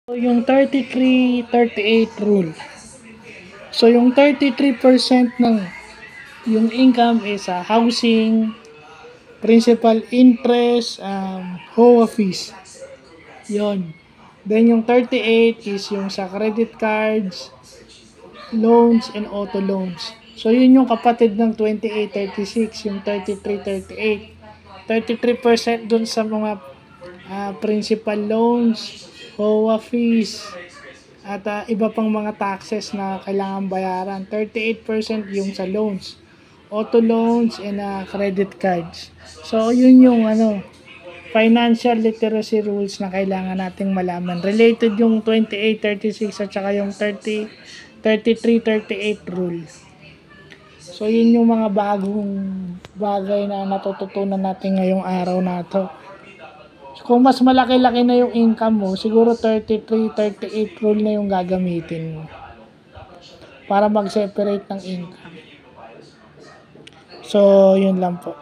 So, yung 33-38 rule. So, yung 33% ng yung income is housing, principal interest, HOA fees. Yon. Then, yung 38 is yung sa credit cards, loans, and auto loans. So, yun yung kapatid ng 28-36, yung 33-38. 33% dun sa mga principal loans, HOA fees, at iba pang mga taxes na kailangan bayaran. 38% yung sa loans, auto loans, and credit cards. So, yun yung financial literacy rules na kailangan nating malaman. Related yung 28-36 at saka yung 33-38 rule. So, yun yung mga bagong bagay na natututunan natin ngayong araw na to. Kung mas malaki-laki na yung income mo, siguro 33-38 rule na yung gagamitin mo para mag-separate ng income. So, yun lang po.